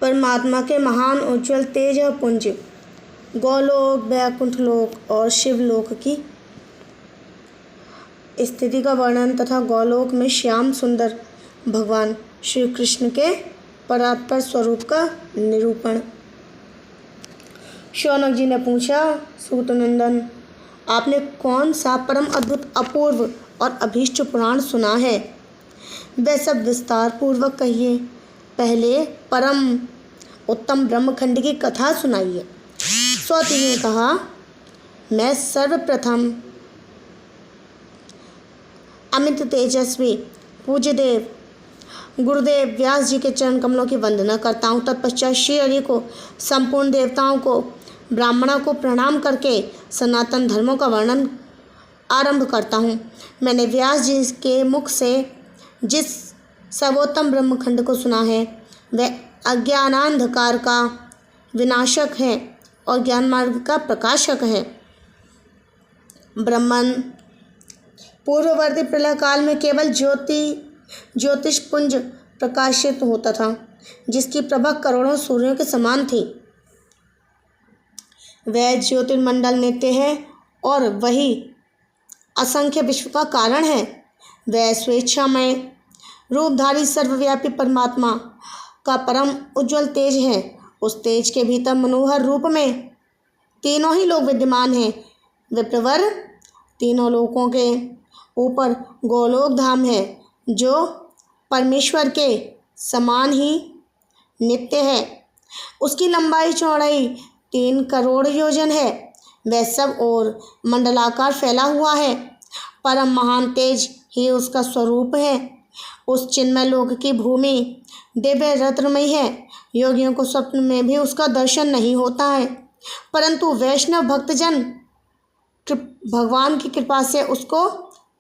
परमात्मा के महान उज्ज्वल तेज और पुंज, गोलोक, वैकुंठ लोक और शिवलोक की स्थिति का वर्णन तथा गोलोक में श्याम सुंदर भगवान श्री कृष्ण के परात्पर स्वरूप का निरूपण। शौनक जी ने पूछा, सूतनंदन, आपने कौन सा परम अद्भुत, अपूर्व और अभीष्ट पुराण सुना है? वह सब विस्तार पूर्वक कहिए। पहले परम उत्तम ब्रह्मखंड की कथा सुनाइए। स्वती ने कहा, मैं सर्वप्रथम अमित तेजस्वी पूज्य देव गुरुदेव व्यास जी के चरण कमलों की वंदना करता हूँ। तत्पश्चात श्री हरि को, संपूर्ण देवताओं को, ब्राह्मणों को प्रणाम करके सनातन धर्मों का वर्णन आरंभ करता हूँ। मैंने व्यास जी के मुख से जिस सर्वोत्तम ब्रह्मखंड को सुना है वह अज्ञानांधकार का विनाशक है और ज्ञान मार्ग का प्रकाशक है। ब्रह्मन पूर्ववर्ती प्रलय काल में केवल ज्योतिष पुंज प्रकाशित होता था, जिसकी प्रभा करोड़ों सूर्यों के समान थी। वह ज्योतिर्मंडल नित्य है और वही असंख्य विश्व का कारण है। वह स्वेच्छामय रूपधारी सर्वव्यापी परमात्मा का परम उज्ज्वल तेज है। उस तेज के भीतर मनोहर रूप में तीनों ही लोग विद्यमान हैं। विप्रवर, तीनों लोकों के ऊपर गोलोक धाम है, जो परमेश्वर के समान ही नित्य है। उसकी लंबाई चौड़ाई 3 करोड़ योजन है। वह सब और मंडलाकार फैला हुआ है। परम महान तेज ही उसका स्वरूप है। उस चिन्मय लोक की भूमि दिव्य रत्नमयी है। योगियों को स्वप्न में भी उसका दर्शन नहीं होता है, परंतु वैष्णव भक्तजन भगवान की कृपा से उसको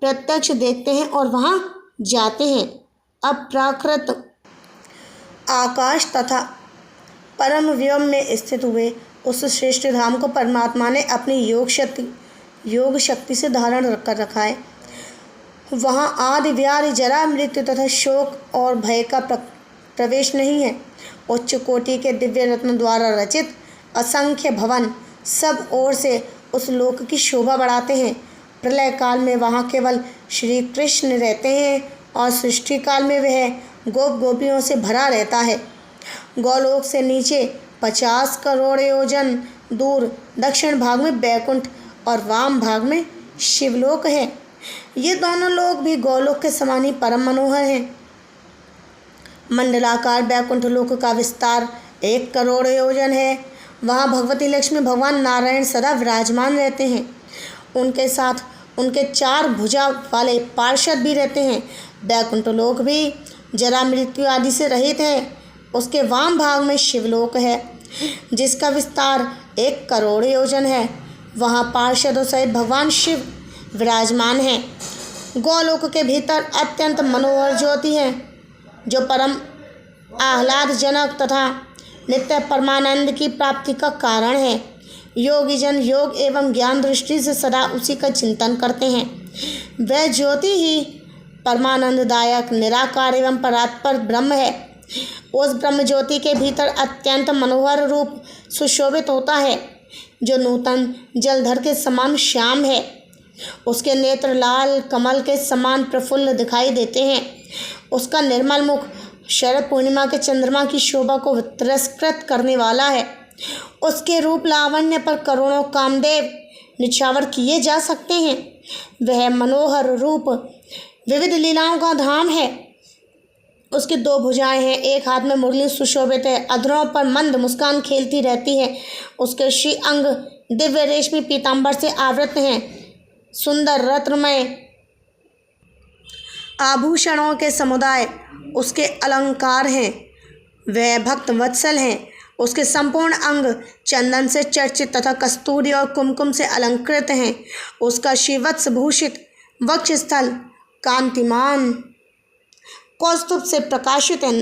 प्रत्यक्ष देखते हैं और वहाँ जाते हैं। अब प्राकृत आकाश तथा परम व्योम में स्थित हुए उस श्रेष्ठ धाम को परमात्मा ने अपनी योग शक्ति से धारण कर रखा है। वहाँ आदि व्याधि, जरा, मृत्यु तथा शोक और भय का प्रवेश नहीं है। उच्च कोटि के दिव्य रत्न द्वारा रचित असंख्य भवन सब ओर से उस लोक की शोभा बढ़ाते हैं। प्रलय काल में वहाँ केवल श्री कृष्ण रहते हैं और सृष्टि काल में वह गोप गोपियों से भरा रहता है। गोलोक से नीचे 50 करोड़ योजन दूर दक्षिण भाग में बैकुंठ और वाम भाग में शिवलोक है। ये दोनों लोक भी गोलोक के समान ही परम मनोहर हैं। मंडलाकार बैकुंठ लोक का विस्तार 1 करोड़ योजन है। वहाँ भगवती लक्ष्मी, भगवान नारायण सदा विराजमान रहते हैं। उनके साथ उनके 4 भुजा वाले पार्षद भी रहते हैं। बैकुंठ लोक भी जरा, मृत्यु आदि से रहित है। उसके वाम भाग में शिवलोक है, जिसका विस्तार 1 करोड़ योजन है। वहाँ पार्षदों सहित भगवान शिव विराजमान हैं। गोलोक के भीतर अत्यंत मनोहर ज्योति है, जो परम आह्लादजनक तथा नित्य परमानंद की प्राप्ति का कारण है। योगी जन योग एवं ज्ञान दृष्टि से सदा उसी का चिंतन करते हैं। वह ज्योति ही परमानंददायक, निराकार एवं परात्पर ब्रह्म है। उस ब्रह्म ज्योति के भीतर अत्यंत मनोहर रूप सुशोभित होता है, जो नूतन जलधर के समान श्याम है। उसके नेत्र लाल कमल के समान प्रफुल्ल दिखाई देते हैं। उसका निर्मल मुख शरद पूर्णिमा के चंद्रमा की शोभा को तिरस्कृत करने वाला है। उसके रूप लावण्य पर करोड़ों कामदेव निछावर किए जा सकते हैं। वह मनोहर रूप विविध लीलाओं का धाम है। उसकी 2 भुजाएं हैं, एक हाथ में मुरली सुशोभित है, अधरों पर मंद मुस्कान खेलती रहती है। उसके श्री अंग दिव्य रेशमी पीतांबर से आवृत हैं। सुंदर रत्नमय आभूषणों के समुदाय उसके अलंकार हैं। वह भक्त वत्सल हैं। उसके संपूर्ण अंग चंदन से चर्चित तथा कस्तूरी और कुमकुम से अलंकृत हैं। उसका श्रीवत्स भूषित वक्षस्थल कांतिमान कौस्तुभ से प्रकाशित है।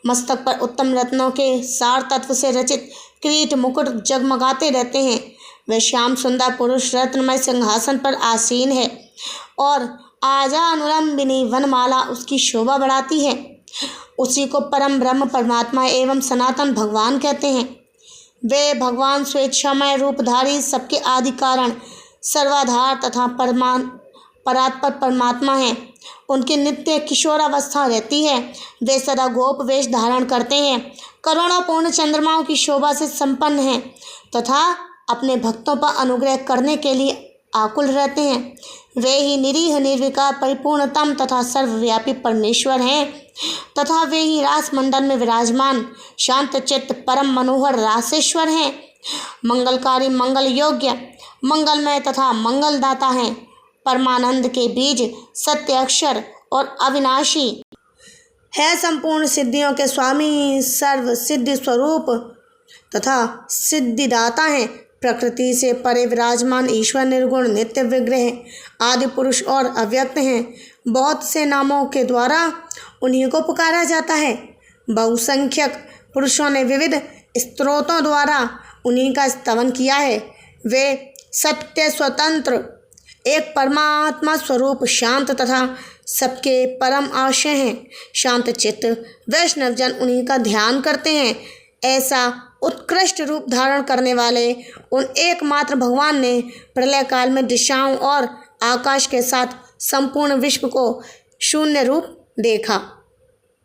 मस्तक पर उत्तम रत्नों के सार तत्व से रचित किरीट मुकुट जगमगाते रहते हैं। वह श्याम सुंदर पुरुष रत्नमय सिंहासन पर आसीन है और आजा अनुलंबिनी वनमाला उसकी शोभा बढ़ाती है। उसी को परम ब्रह्म परमात्मा एवं सनातन भगवान कहते हैं। वे भगवान स्वेच्छामय रूपधारी सबके आदि कारण सर्वाधार तथा परात्पर परमात्मा हैं। उनकी नित्य किशोरावस्था रहती है। वे सदा गोप वेश धारण करते हैं, करोड़ों पूर्ण चंद्रमाओं की शोभा से संपन्न हैं तथा अपने भक्तों पर अनुग्रह करने के लिए आकुल रहते हैं। वे ही निरीह निर्विकार परिपूर्णतम तथा सर्वव्यापी परमेश्वर हैं तथा वे ही रासमंडल में विराजमान शांत चित्त परम मनोहर रासेश्वर हैं। मंगलकारी, मंगल योग्य, मंगलमय तथा मंगलदाता हैं। परमानंद के बीज, सत्य अक्षर और अविनाशी है। संपूर्ण सिद्धियों के स्वामी, सर्व सिद्धि स्वरूप तथा सिद्धिदाता हैं। प्रकृति से परे विराजमान ईश्वर निर्गुण नित्य विग्रह आदि पुरुष और अव्यक्त हैं। बहुत से नामों के द्वारा उन्हीं को पुकारा जाता है। बहुसंख्यक पुरुषों ने विविध स्तोत्रों द्वारा उन्हीं का स्तवन किया है। वे सत्य स्वतंत्र एक परमात्मा स्वरूप शांत तथा सबके परम आश्रय हैं। शांत चित्त वैष्णवजन उन्हीं का ध्यान करते हैं। ऐसा उत्कृष्ट रूप धारण करने वाले उन एकमात्र भगवान ने प्रलय काल में दिशाओं और आकाश के साथ संपूर्ण विश्व को शून्य रूप देखा।